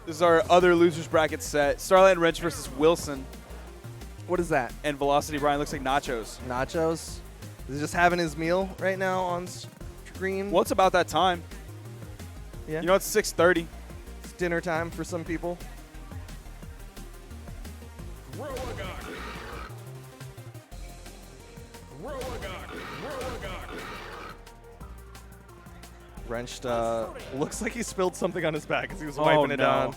This is our other losers bracket set. Starlight and Wrench versus Wilson. What is that? And Velocity Brian looks like nachos. Nachos? Is he just having his meal right now on screen? Well, it's about that time. Yeah. You know, it's 6:30. It's dinner time for some people. Wrenched looks like he spilled something on his back as he was wiping it down.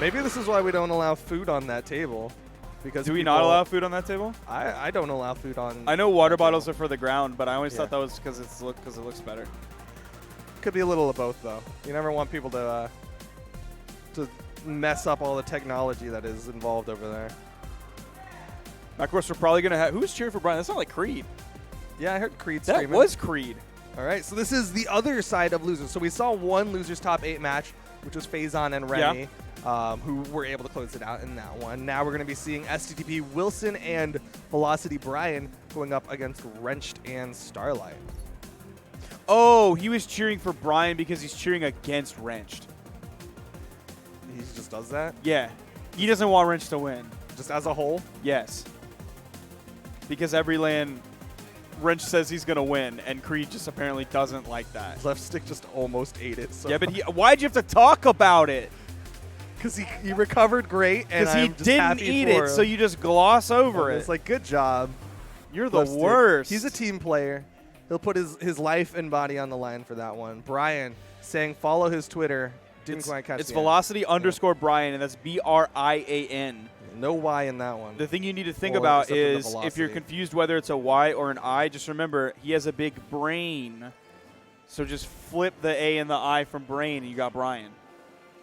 Maybe this is why we don't allow food on that table. Because Do we not allow food on that table? I don't allow food on. I know water bottles are for the ground, but I always Yeah. thought that was because it looks better. Could be a little of both, though. You never want people to mess up all the technology that is involved over there. Now, of course, we're probably gonna have who's cheering for Brian. That's not like Creed. Yeah, I heard Creed That screaming. was Creed. All right, so this is the other side of losers. So we saw one losers top 8 match, which was Faison and Remy, who were able to close it out in that one. Now we're going to be seeing STTP Wilson and Velocity Brian going up against Wrenched and Starlight. Oh, he was cheering for Brian because he's cheering against Wrenched. He just does that? Yeah. He doesn't want Wrench to win. Just as a whole? Yes. Because every land, Wrench says he's going to win, and Creed just apparently doesn't like that. His left stick just almost ate it. So. Yeah, but why'd you have to talk about it? Because he recovered great, and Because he I'm just didn't happy eat for it, him. so you just gloss over It's it. like, good job. You're the Left stick. worst. He's a team player. He'll put his life and body on the line for that one. Brian saying follow his Twitter. Didn't quite catch It's the end. Velocity _ Brian, and that's BRIAN. No Y in that one. The thing you need to think Or about except for the is if you're velocity. confused whether it's a Y or an I, just remember he has a big brain. So just flip the A and the I from brain, and you got Brian.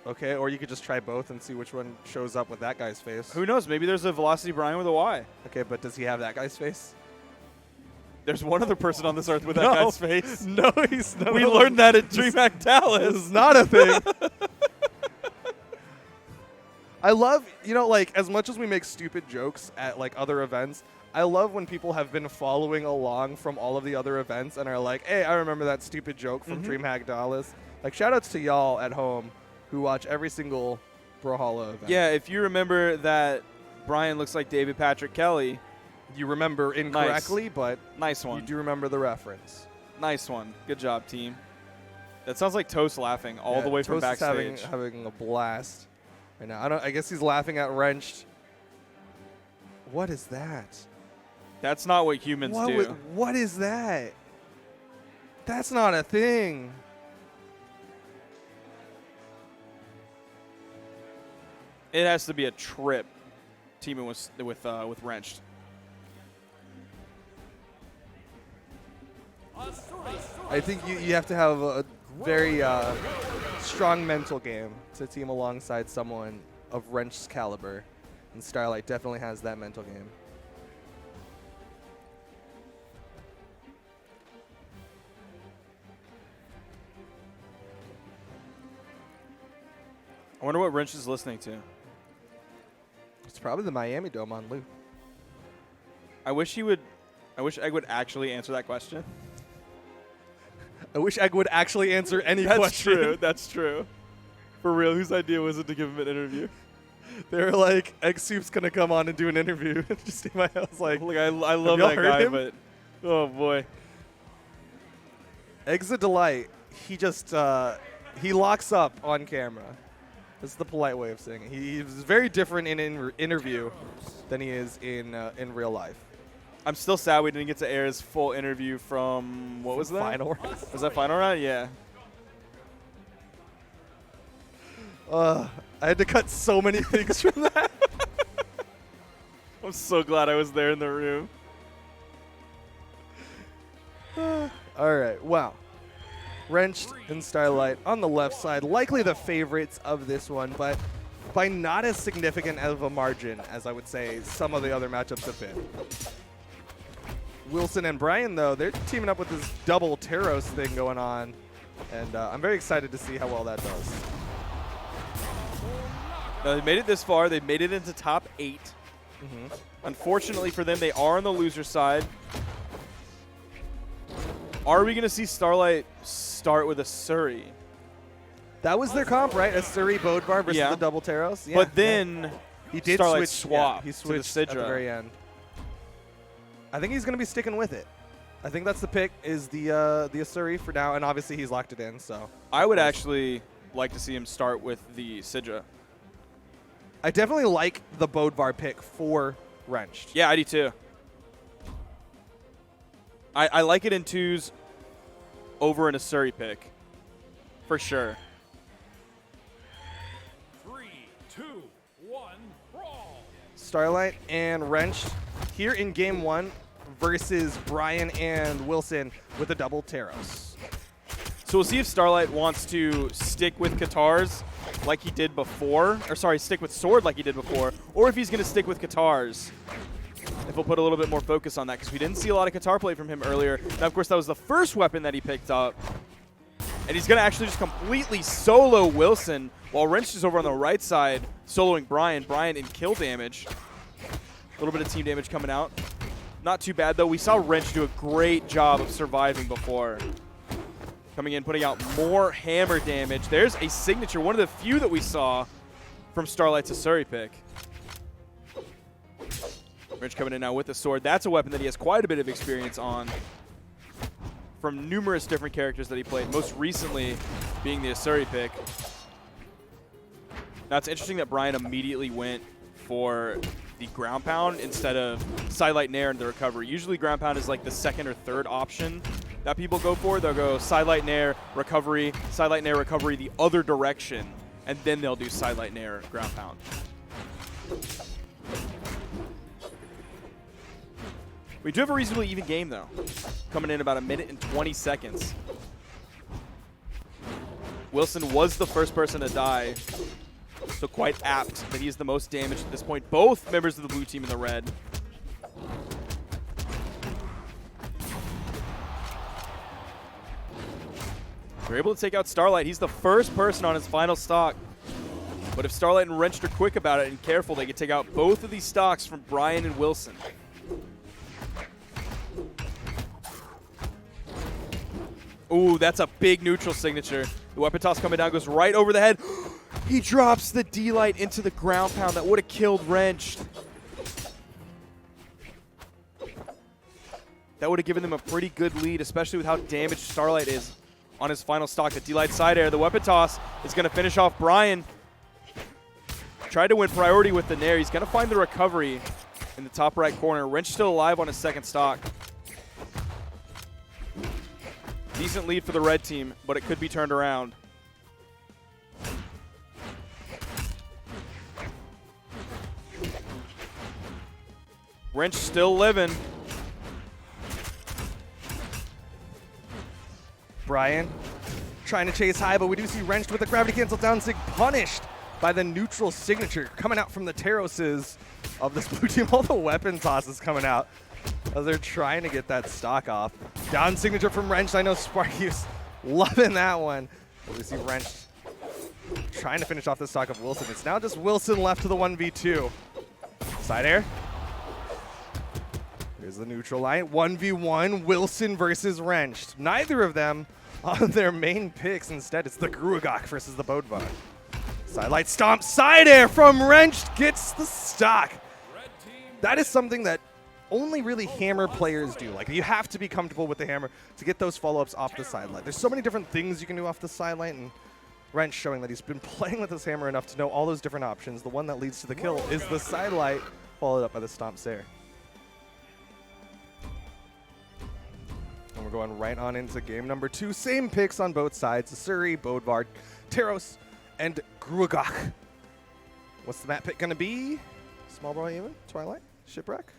Okay, or you could just try both and see which one shows up with that guy's face. Who knows? Maybe there's a Velocity Brian with a Y. Okay, but does he have that guy's face? There's one other person on this earth with that No. guy's face. No, he's not. We learned that at DreamHack Dallas. This is not a thing. I love, like, as much as we make stupid jokes at, like, other events, I love when people have been following along from all of the other events and are like, hey, I remember that stupid joke from DreamHack Dallas. Like, shout-outs to y'all at home who watch every single Brawlhalla event. Yeah, if you remember that Brian looks like David Patrick Kelly. You remember incorrectly, but Nice you one. do remember the reference. Nice one. Good job, team. That sounds like Toast laughing all the way from Toast is backstage. having a blast right now. I guess he's laughing at Wrenched. What is that? That's not what humans do. What is that? That's not a thing. It has to be a trip teaming with Wrenched. I think you have to have a very strong mental game to team alongside someone of Wrench's caliber. And Starlight definitely has that mental game. I wonder what Wrench is listening to. It's probably the Miami Dome on loop. I wish Egg would actually answer that question. I wish Egg would actually answer any That's question. true. That's true. For real, whose idea was it to give him an interview? They were like, Egg Soup's going to come on and do an interview. Just I was like, Look, I love y'all that heard guy, him? but oh boy. Egg's a delight. He just, he locks up on camera. That's the polite way of saying it. He's very different in interview than he is in real life. I'm still sad we didn't get to air his full interview from, what was that? Final round. Was that final round? Yeah. I had to cut so many things from that. I'm so glad I was there in the room. All right, wow. Wrenched and Starlight on the left side, likely the favorites of this one, but by not as significant of a margin as I would say some of the other matchups have been. Wilson and Brian, though, they're teaming up with this double Taros thing going on, and I'm very excited to see how well that does. Now, they made it this far. They've made it into top 8. Unfortunately for them, they are on the loser side. Are we going to see Starlight start with a Surrey? That was their comp, right? A Suri Bodvar versus Yeah. the double Taros. Yeah. But then he did Starlight switch. swap Yeah, he to the switched at the Sidra. very end. I think he's going to be sticking with it. I think that's the pick, is the Asuri for now, and obviously he's locked it in. So I would actually like to see him start with the Sidra. I definitely like the Bodvar pick for Wrenched. Yeah, I do too. I like it in twos over an Asuri pick, for sure. 3, 2, 1, brawl. Starlight and Wrenched here in game 1 versus Brian and Wilson with a double Taros. So we'll see if Starlight wants to stick with Katars like he did before, or sorry, stick with Sword like he did before, or if he's going to stick with Katars. If we'll put a little bit more focus on that, because we didn't see a lot of Katar play from him earlier. Now, of course, that was the first weapon that he picked up. And he's going to actually just completely solo Wilson, while Wrenched is over on the right side, soloing Brian. Brian in kill damage. A little bit of team damage coming out. Not too bad, though. We saw Wrenched do a great job of surviving before. Coming in, putting out more hammer damage. There's a signature, one of the few that we saw from Starlight's Asuri pick. Wrench coming in now with the sword. That's a weapon that he has quite a bit of experience on from numerous different characters that he played, most recently being the Asuri pick. Now, it's interesting that Brian immediately went for the ground pound instead of Sidelight Nair and the recovery. Usually ground pound is like the second or third option that people go for. They'll go Sidelight Nair, recovery, Sidelight Nair, recovery the other direction, and then they'll do Sidelight Nair, ground pound. We do have a reasonably even game, though. Coming in about 1 minute and 20 seconds. Wilson was the first person to die, so quite apt that he's the most damaged at this point. Both members of the blue team in the red. They're able to take out Starlight. He's the first person on his final stock. But if Starlight and Wrenched are quick about it and careful, they can take out both of these stocks from Brian and Wilson. Ooh, that's a big neutral signature. The weapon toss coming down goes right over the head. He drops the D-Light into the ground pound. That would have killed Wrenched. That would have given them a pretty good lead, especially with how damaged Starlight is on his final stock. The D-Light side air. The weapon toss is going to finish off Brian. Tried to win priority with the Nair. He's going to find the recovery in the top right corner. Wrench still alive on his second stock. Decent lead for the red team, but it could be turned around. Wrench still living. Brian trying to chase high, but we do see Wrenched with a gravity cancel down sig punished by the neutral signature coming out from the Taroses of this blue team. All the weapon tosses coming out as they're trying to get that stock off. Down signature from Wrenched. I know Sparky's loving that one. But we see Wrenched trying to finish off the stock of Wilson. It's now just Wilson left to the 1v2. Side air. Here's the neutral line. 1v1, Wilson versus Wrenched. Neither of them on their main picks. Instead, it's the Gruagok versus the Bodvar. Sidelight stomp, side air from Wrenched gets the stock. That is something that only really hammer players do. Like, you have to be comfortable with the hammer to get those follow-ups off the sidelight. There's so many different things you can do off the sidelight, and Wrench showing that he's been playing with his hammer enough to know all those different options. The one that leads to the kill is the sidelight, followed up by the stomp air. And we're going right on into game number 2. Same picks on both sides. Asuri, Bodvar, Taros, and Gruagok. What's the map pick going to be? Small Brawl even? Twilight? Shipwreck?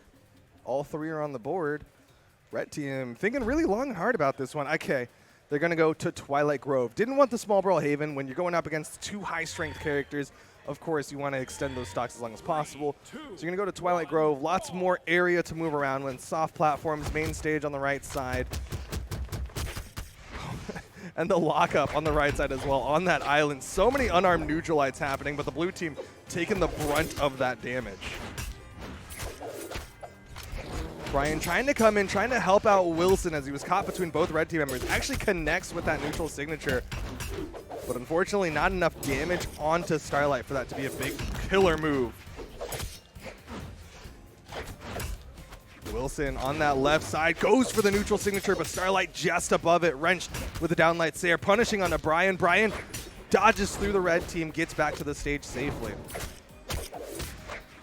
All three are on the board. Red team thinking really long and hard about this one. Okay, they're going to go to Twilight Grove. Didn't want the Small Brawl Haven. When you're going up against 2 high-strength characters, of course, you want to extend those stocks as long as possible. So you're going to go to Twilight Grove. Lots more area to move around with. Soft platforms, main stage on the right side. And the lockup on the right side as well on that island. So many unarmed neutralites happening, but the blue team taking the brunt of that damage. Brian trying to come in, trying to help out Wilson as he was caught between both red team members. Actually connects with that neutral signature. But unfortunately, not enough damage onto Starlight for that to be a big killer move. Wilson on that left side goes for the neutral signature, but Starlight just above it. Wrenched with the downlight Sayer, punishing onto Brian. Brian dodges through the red team, gets back to the stage safely.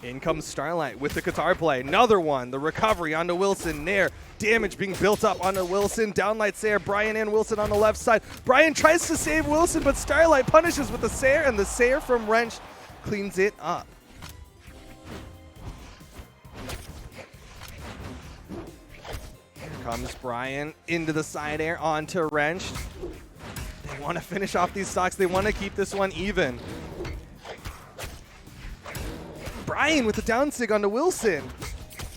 In comes Starlight with the guitar play. Another one, the recovery onto Wilson. Nair, damage being built up onto Wilson. Downlight Sayer, Brian and Wilson on the left side. Brian tries to save Wilson, but Starlight punishes with the Sayer, and the Sayer from Wrench cleans it up. Comes Brian into the side air onto Wrench. They want to finish off these stocks. They want to keep this one even. Brian with the down sig onto Wilson.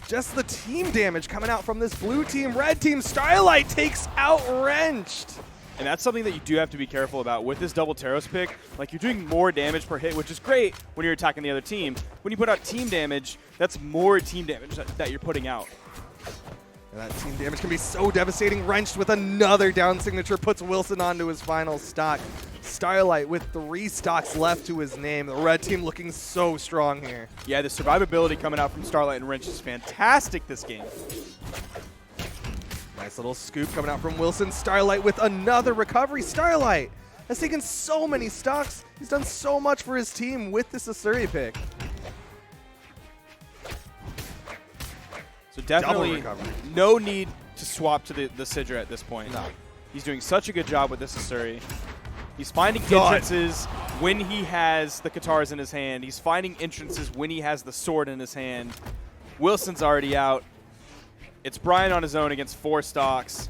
Just the team damage coming out from this blue team. Red team, Starlight takes out Wrenched. And that's something that you do have to be careful about. With this double Taros pick, like, you're doing more damage per hit, which is great when you're attacking the other team. When you put out team damage, that's more team damage that you're putting out. And that team damage can be so devastating. Wrenched with another down signature puts Wilson onto his final stock. Starlight with 3 stocks left to his name. The red team looking so strong here. Yeah, the survivability coming out from Starlight and Wrench is fantastic this game. Nice little scoop coming out from Wilson. Starlight with another recovery. Starlight has taken so many stocks. He's done so much for his team with this Asuri pick. So definitely no need to swap to the Sidra at this point. No. He's doing such a good job with this Asuri. He's finding entrances when he has the Katars in his hand. He's finding entrances when he has the sword in his hand. Wilson's already out. It's Brian on his own against 4 stocks.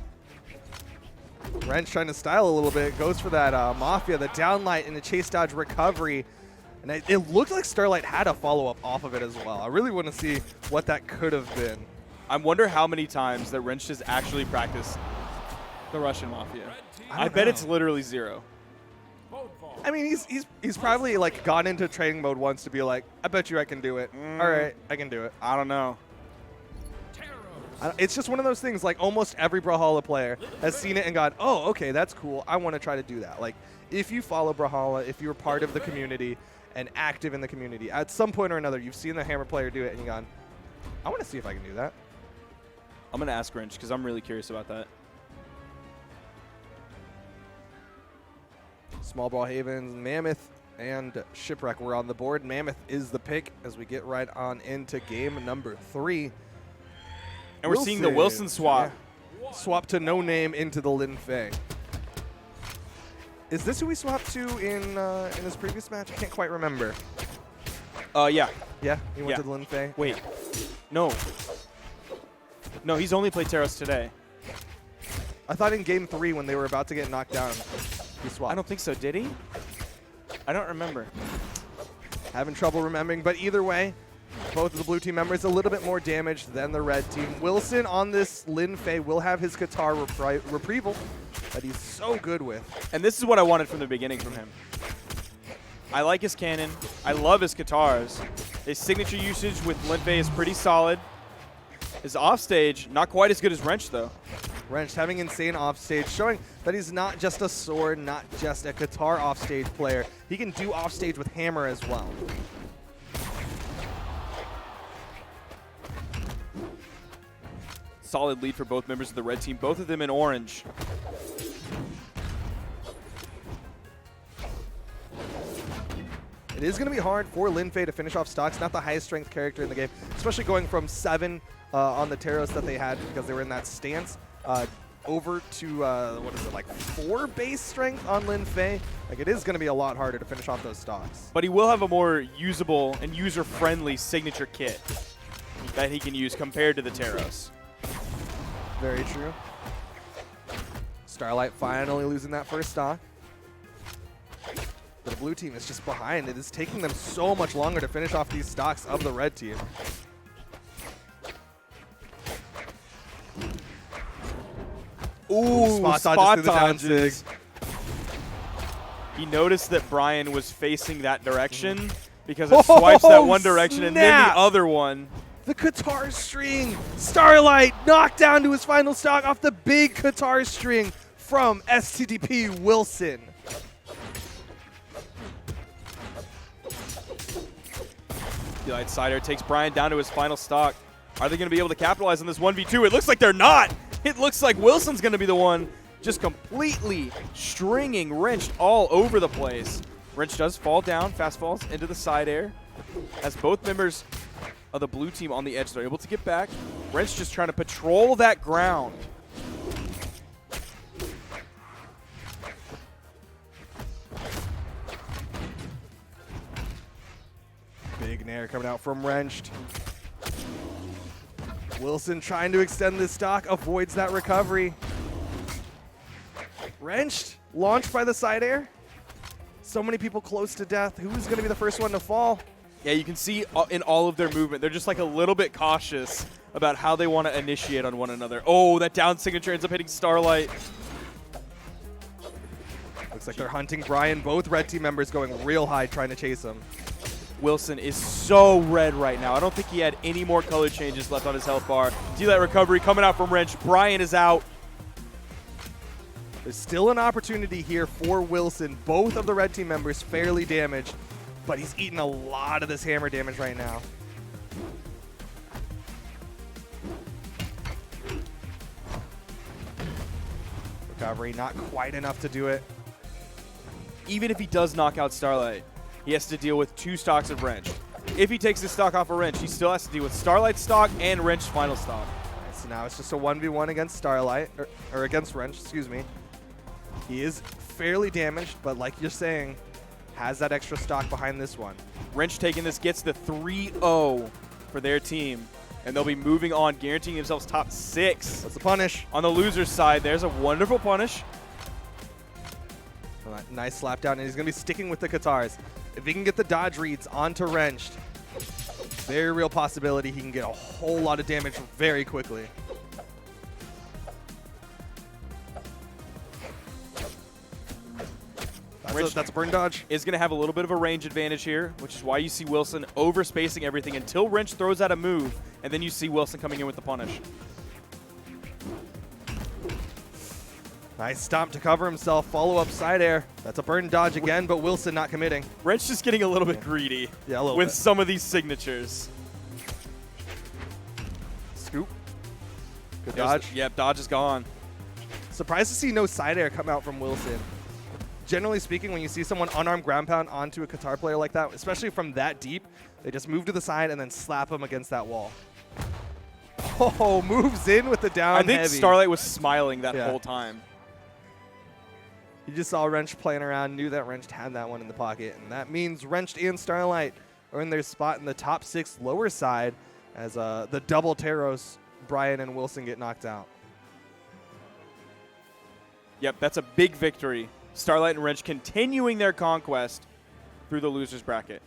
Wrench trying to style a little bit. Goes for that Mafia, the downlight, and the chase dodge recovery. And it looked like Starlight had a follow-up off of it as well. I really want to see what that could have been. I wonder how many times that Wrench has actually practiced the Russian Mafia. I bet it's literally 0. I mean, he's probably like gone into training mode once to be like, I bet you I can do it. All right, I can do it. I don't know. It's just one of those things, like almost every Brawlhalla player has seen it and gone, oh, okay, that's cool. I want to try to do that. Like, if you follow Brawlhalla, if you're part of the community and active in the community, at some point or another, you've seen the Hammer player do it and you've gone, I want to see if I can do that. I'm going to ask Wrench because I'm really curious about that. Small Brawl Havens, Mammoth, and Shipwreck were on the board. Mammoth is the pick as we get right on into game number 3. And we're seeing the Wilson swap. Yeah. Swap to No Name into the Lin Fei. Is this who we swapped to in his previous match? I can't quite remember. Yeah. Yeah, he went to the Lin Fei. Wait. No. No, he's only played Taros today. I thought in game 3 when they were about to get knocked down, he swapped. I don't think so. Did he? I don't remember. Having trouble remembering, but either way, both of the blue team members a little bit more damage than the red team. Wilson on this Lin Fei will have his guitar retrieval that he's so good with. And this is what I wanted from the beginning from him. I like his cannon. I love his guitars. His signature usage with Lin Fei is pretty solid. His offstage, not quite as good as Wrench, though. Wrench having insane offstage, showing that he's not just a sword, not just a guitar offstage player. He can do offstage with Hammer as well. Solid lead for both members of the red team, both of them in orange. It is going to be hard for Lin Fei to finish off stocks, not the highest strength character in the game, especially going from 7 on the Taros that they had because they were in that stance, over to, what is it, like 4 base strength on Lin Fei. Like, it is going to be a lot harder to finish off those stocks. But he will have a more usable and user-friendly signature kit that he can use compared to the Taros. Very true. Starlight finally losing that first stock. But the blue team is just behind. It is taking them so much longer to finish off these stocks of the red team. Ooh, spot dodges. sig. He noticed that Brian was facing that direction because it swipes that one direction and then the other one. The guitar string. Starlight knocked down to his final stock off the big guitar string from STTP Wilson. Starlight Cider takes Brian down to his final stock. Are they going to be able to capitalize on this 1v2? It looks like they're not. It looks like Wilson's going to be the one just completely stringing Wrenched all over the place. Wrench does fall down, fast falls into the side air. As both members of the blue team on the edge, they're able to get back. Wrench just trying to patrol that ground. Big nair coming out from Wrenched. Wilson trying to extend this stock, avoids that recovery. Wrenched, launched by the side air. So many people close to death. Who's going to be the first one to fall? Yeah, you can see in all of their movement, they're just like a little bit cautious about how they want to initiate on one another. Oh, that down signature ends up hitting Starlight. Looks like they're hunting Brian. Both red team members going real high trying to chase him. Wilson is so red right now. I don't think he had any more color changes left on his health bar. See that recovery coming out from Wrench. Brian is out. There's still an opportunity here for Wilson. Both of the red team members fairly damaged, but he's eating a lot of this hammer damage right now. Recovery, not quite enough to do it. Even if he does knock out Starlight, he has to deal with 2 stocks of Wrench. If he takes his stock off of Wrench, he still has to deal with Starlight's stock and Wrench's final stock. So now it's just a 1v1 against Starlight, or against Wrench, excuse me. He is fairly damaged, but like you're saying, has that extra stock behind this one. Wrench taking this gets the 3-0 for their team, and they'll be moving on, guaranteeing themselves top 6. That's the punish. On the loser's side, there's a wonderful punish. Nice slap down, and he's going to be sticking with the Katars. If he can get the dodge reads onto Wrenched, very real possibility he can get a whole lot of damage very quickly. That's a burn dodge. Is going to have a little bit of a range advantage here, which is why you see Wilson overspacing everything until Wrench throws out a move, and then you see Wilson coming in with the punish. Nice stomp to cover himself, follow-up side air. That's a burn dodge again, but Wilson not committing. Wrench just getting a little bit greedy with some of these signatures. Scoop. Good dodge. Yep, dodge is gone. Surprised to see no side air come out from Wilson. Generally speaking, when you see someone unarmed ground pound onto a Qatar player like that, especially from that deep, they just move to the side and then slap him against that wall. Oh, moves in with the down I think heavy. Starlight was smiling that whole time. You just saw Wrench playing around, knew that Wrench had that one in the pocket, and that means Wrenched and Starlight are in their spot in the top 6 lower side as the double Taros, Brian and Wilson, get knocked out. Yep, that's a big victory. Starlight and Wrench continuing their conquest through the losers bracket.